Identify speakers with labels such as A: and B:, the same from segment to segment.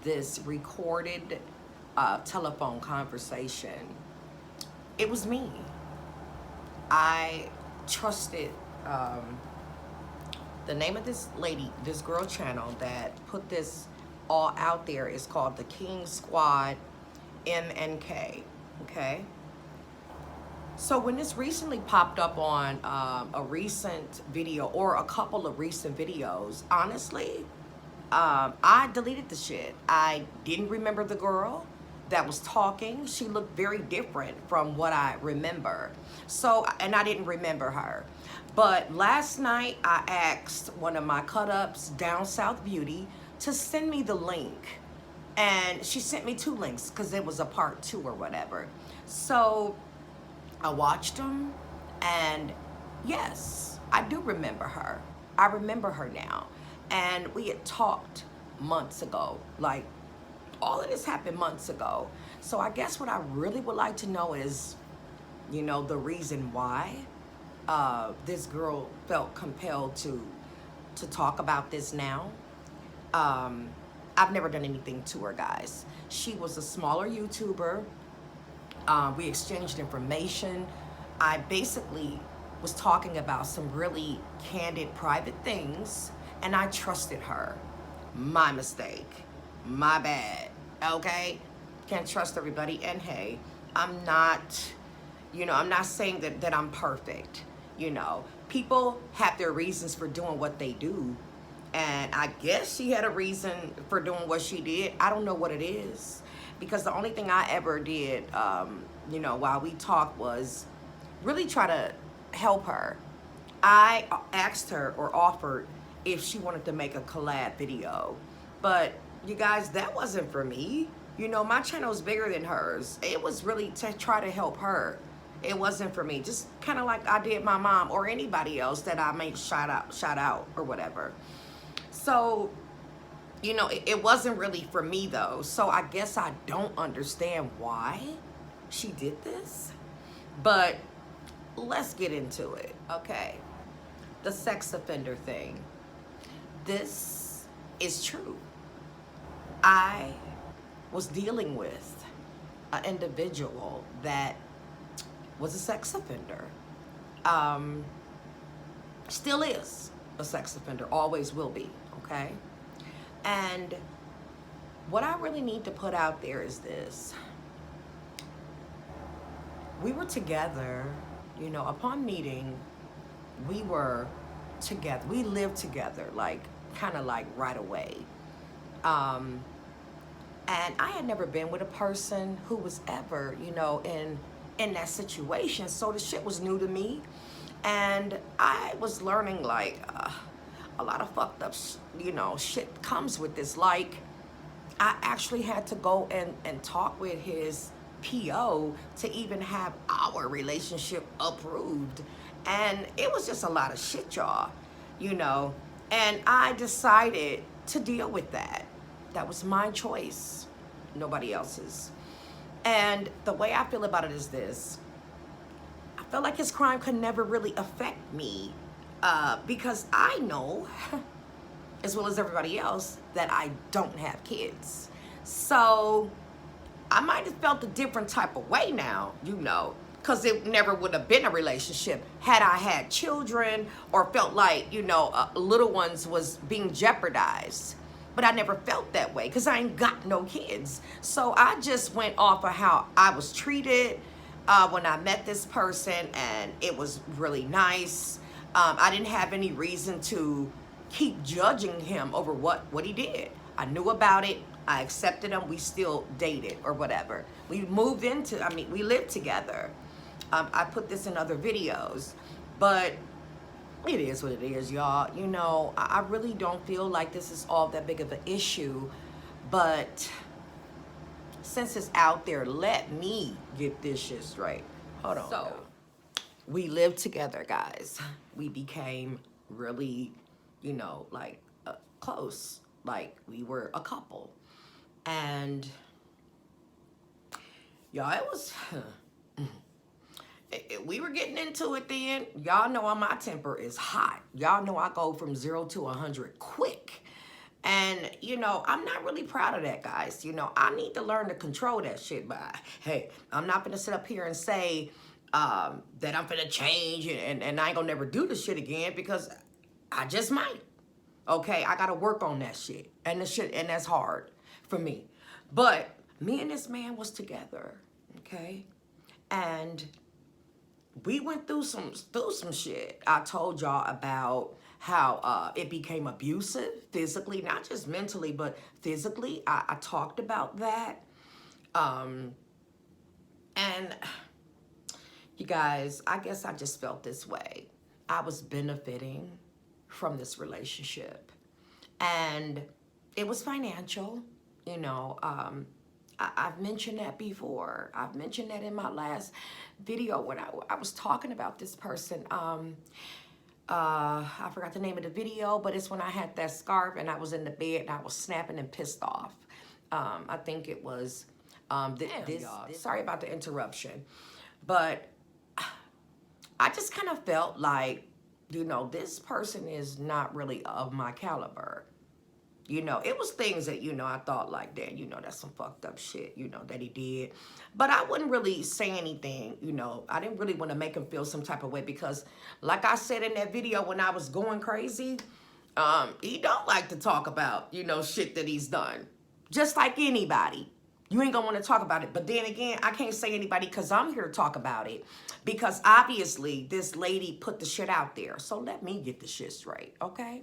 A: this recorded telephone conversation. It was me. I trusted the name of this lady, this girl channel that put this all out there is called the King Squad MNK. Okay. So when this recently popped up on a recent video or a couple of recent videos, honestly, I deleted the shit. I didn't remember the girl that was talking. She looked very different from what I remember. So, and I didn't remember her. But last night I asked one of my cut-ups, Down South Beauty, to send me the link. And she sent me 2 links because it was a part 2 or whatever. So I watched them, and yes, I do remember her. I remember her now. And we had talked months ago. Like, all of this happened months ago. So I guess what I really would like to know is, you know, the reason why this girl felt compelled to talk about this now. I've never done anything to her, guys. She was a smaller YouTuber. We exchanged information. I basically was talking about some really candid, private things, and I trusted her. My mistake. My bad. Okay? Can't trust everybody. And hey, I'm not, you know, I'm not saying that I'm perfect. You know, people have their reasons for doing what they do. And I guess she had a reason for doing what she did. I don't know what it is. Because the only thing I ever did, you know, while we talked was really try to help her. I asked her or offered if she wanted to make a collab video. But you guys, that wasn't for me. You know, my channel is bigger than hers. It was really to try to help her. It wasn't for me. Just kind of like I did my mom or anybody else that I may shout out or whatever. So, you know, it wasn't really for me though. So I guess I don't understand why she did this. But let's get into it, okay? The sex offender thing. This is true. I was dealing with an individual that was a sex offender. Still is a sex offender, always will be, okay? And what I really need to put out there is this. We were together, you know, upon meeting, we were together. We lived together, like, kind of like right away. And I had never been with a person who was ever, you know, in that situation. So the shit was new to me. And I was learning, like, a lot of fucked up, you know, shit comes with this. Like, I actually had to go and talk with his PO to even have our relationship approved. And it was just a lot of shit, y'all, you know. And I decided to deal with that. That was my choice, nobody else's. And the way I feel about it is this. I feel like his crime could never really affect me because I know, as well as everybody else, that I don't have kids. So I might have felt a different type of way now, you know, because it never would have been a relationship had I had children or felt like, you know, little ones was being jeopardized. But I never felt that way because I ain't got no kids. So I just went off of how I was treated when I met this person, and it was really nice. I didn't have any reason to keep judging him over what he did. I knew about it. I accepted him. We still dated or whatever. We moved into, I mean, we lived together. I put this in other videos, but it is what it is, y'all. You know, I really don't feel like this is all that big of an issue, but since it's out there, let me get this shit straight. Hold on. So, we lived together, guys. We became really, you know, like close. Like we were a couple. And y'all, it was, we were getting into it then. Y'all know my temper is hot. Y'all know I go from 0 to 100 quick. And, you know, I'm not really proud of that, guys. You know, I need to learn to control that shit. But, hey, I'm not going to sit up here and say that I'm going to change and I ain't going to never do this shit again, because I just might. Okay, I got to work on that shit. And that's hard for me. But me and this man was together, okay? And we went through some shit. I told y'all about how it became abusive physically, not just mentally, but physically. I talked about that. And you guys, I guess I just felt this way. I was benefiting from this relationship. And it was financial, you know. I've mentioned that before. I've mentioned that in my last video when I was talking about this person. I forgot the name of the video, but it's when I had that scarf and I was in the bed and I was snapping and pissed off. I think it was sorry about the interruption. But I just kind of felt like, you know, this person is not really of my caliber. You know, it was things that, you know, I thought like, damn, you know, that's some fucked up shit, you know, that he did. But I wouldn't really say anything, you know. I didn't really want to make him feel some type of way because, like I said in that video when I was going crazy, he don't like to talk about, you know, shit that he's done. Just like anybody. You ain't gonna want to talk about it. But then again, I can't say anybody because I'm here to talk about it. Because obviously, this lady put the shit out there. So let me get the shit straight, okay?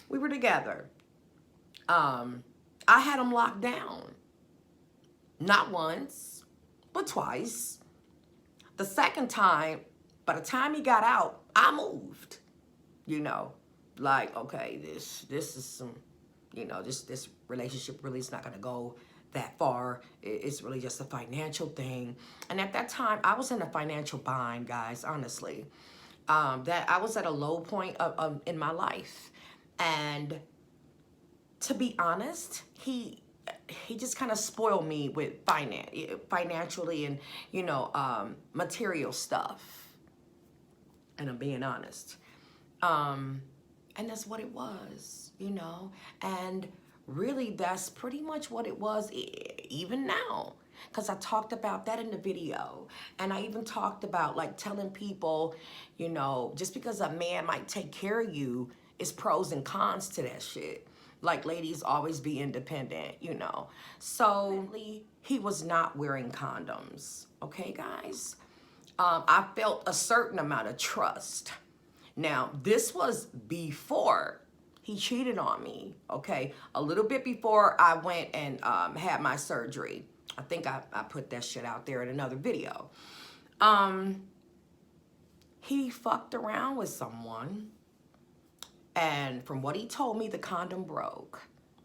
A: We were together. I had him locked down. Not once, but twice. The second time, by the time he got out, I moved. You know, like, okay, this is some, you know, this relationship really is not gonna go that far. It's really just a financial thing. And at that time, I was in a financial bind, guys, honestly. That I was at a low point in my life. And to be honest, he just kind of spoiled me with financially and, you know, material stuff. And I'm being honest. And that's what it was, you know. And really, that's pretty much what it was even now. Because I talked about that in the video. And I even talked about, like, telling people, you know, just because a man might take care of you, it's pros and cons to that shit. Like, ladies, always be independent, you know. So, he was not wearing condoms. Okay, guys? I felt a certain amount of trust. Now, this was before he cheated on me, okay? A little bit before I went and had my surgery. I think I put that shit out there in another video. He fucked around with someone. And from what he told me, the condom broke,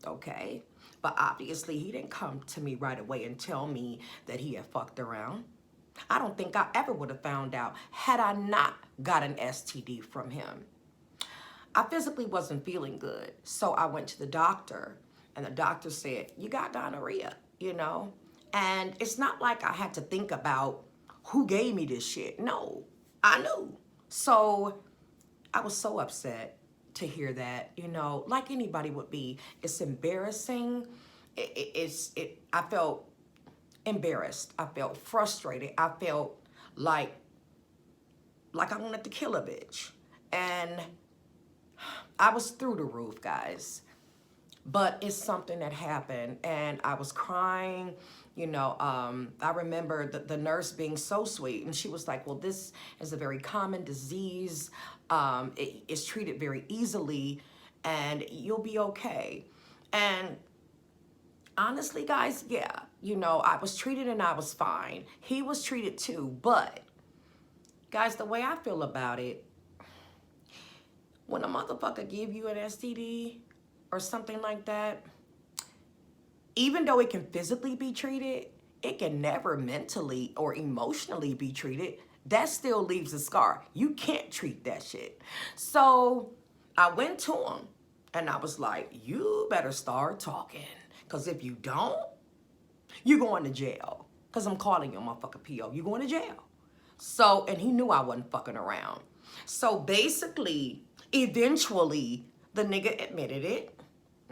A: okay? But obviously, he didn't come to me right away and tell me that he had fucked around. I don't think I ever would have found out had I not got an STD from him. I physically wasn't feeling good, so I went to the doctor, and the doctor said, you got gonorrhea, you know? And it's not like I had to think about who gave me this shit. No, I knew. So I was so upset to hear that, you know, like anybody would be. It's embarrassing. I felt embarrassed. I felt frustrated. I felt like I wanted to kill a bitch. And I was through the roof, guys. But it's something that happened, and I was crying. You know, I remember the nurse being so sweet, and she was like, well, this is a very common disease. It's treated very easily, and you'll be okay. And honestly, guys, yeah, you know, I was treated and I was fine. He was treated too, but guys, the way I feel about it, when a motherfucker give you an STD or something like that, even though it can physically be treated, it can never mentally or emotionally be treated. That still leaves a scar. You can't treat that shit. So I went to him and I was like, you better start talking. Because if you don't, you're going to jail. Because I'm calling you a motherfucking PO. You're going to jail. So, and he knew I wasn't fucking around. So basically, eventually, the nigga admitted it.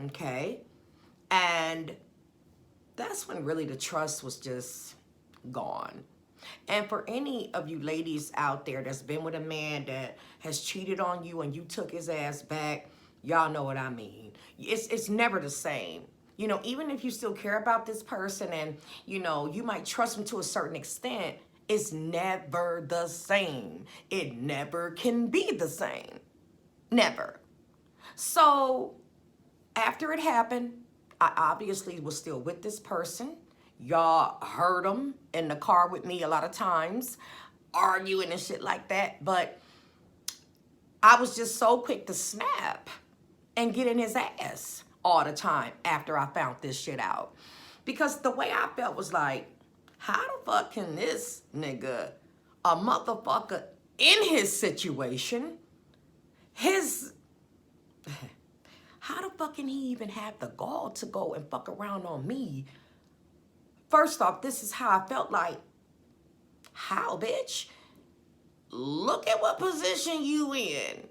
A: okay? And that's when really the trust was just gone. And for any of you ladies out there that's been with a man that has cheated on you and you took his ass back, y'all know what I mean. It's never the same. You know, even if you still care about this person and, you know, you might trust him to a certain extent, it's never the same. It never can be the same. Never. So after it happened, I obviously was still with this person. Y'all heard him in the car with me a lot of times, arguing and shit like that. But I was just so quick to snap and get in his ass all the time after I found this shit out. Because the way I felt was like, how the fuck can this nigga, a motherfucker in his situation, how the fuck can he even have the gall to go and fuck around on me? First off, this is how I felt like, how, bitch? Look at what position you in.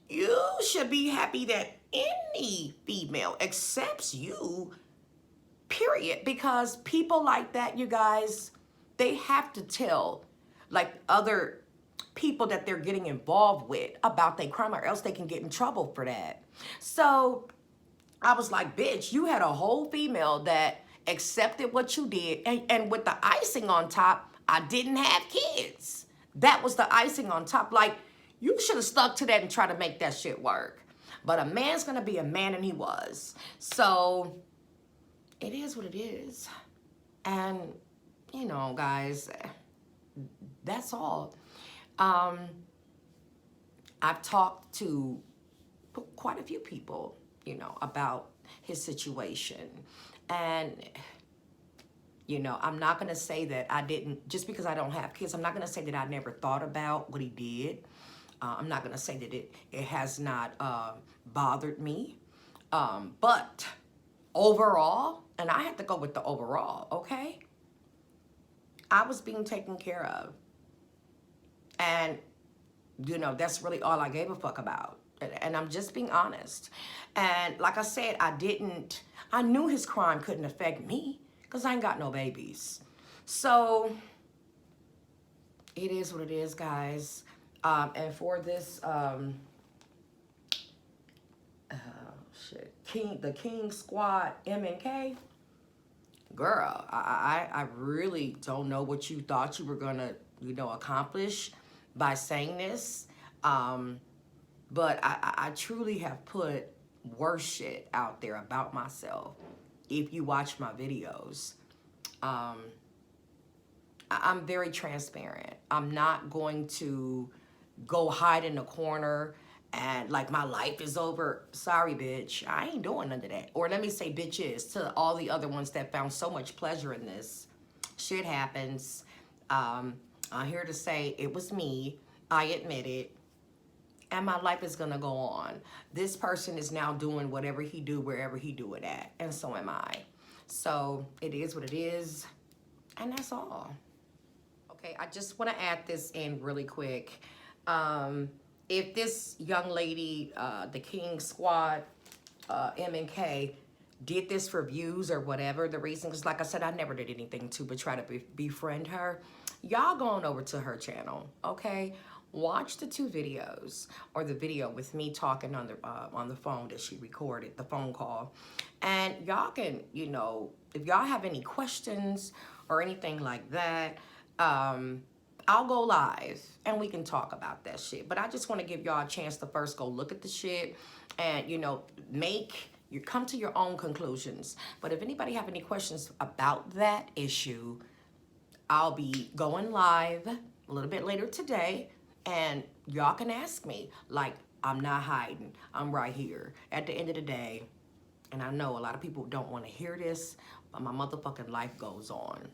A: You should be happy that any female accepts you, period. Because people like that, you guys, they have to tell like other people that they're getting involved with about their crime, or else they can get in trouble for that. So I was like, bitch, you had a whole female that accepted what you did. And with the icing on top, I didn't have kids. That was the icing on top. Like, you should have stuck to that and tried to make that shit work. But a man's going to be a man, and he was. So it is what it is. And, you know, guys, that's all. I've talked to quite a few people, you know, about his situation. And, you know, I'm not going to say that I didn't, just because I don't have kids, I'm not going to say that I never thought about what he did. I'm not going to say that it has not bothered me. But overall, and I have to go with the overall, okay? I was being taken care of. And, you know, that's really all I gave a fuck about. And I'm just being honest. And like I said, I knew his crime couldn't affect me because I ain't got no babies. So it is what it is, guys. And for this, the King Squad M&K, girl, I really don't know what you thought you were gonna, you know, accomplish by saying this. But I truly have put worse shit out there about myself. If you watch my videos, I'm very transparent. I'm not going to go hide in the corner and like my life is over. Sorry, bitch. I ain't doing none of that. Or let me say bitches to all the other ones that found so much pleasure in this. Shit happens. I'm here to say it was me. I admit it. And my life is gonna go on. This person is now doing whatever he do, wherever he do it at. And so am I. So it is what it is. And that's all. Okay, I just want to add this in really quick. If this young lady, the King Squad, M&K, did this for views or whatever the reason, because like I said, I never did anything to but try to befriend her. Y'all go on over to her channel, okay? Watch the 2 videos, or the video with me talking on the phone that she recorded, the phone call. And y'all can, you know, if y'all have any questions or anything like that, I'll go live and we can talk about that shit. But I just want to give y'all a chance to first go look at the shit and, you know, come to your own conclusions. But if anybody have any questions about that issue, I'll be going live a little bit later today, and y'all can ask me. Like, I'm not hiding. I'm right here at the end of the day. And I know a lot of people don't want to hear this, but my motherfucking life goes on.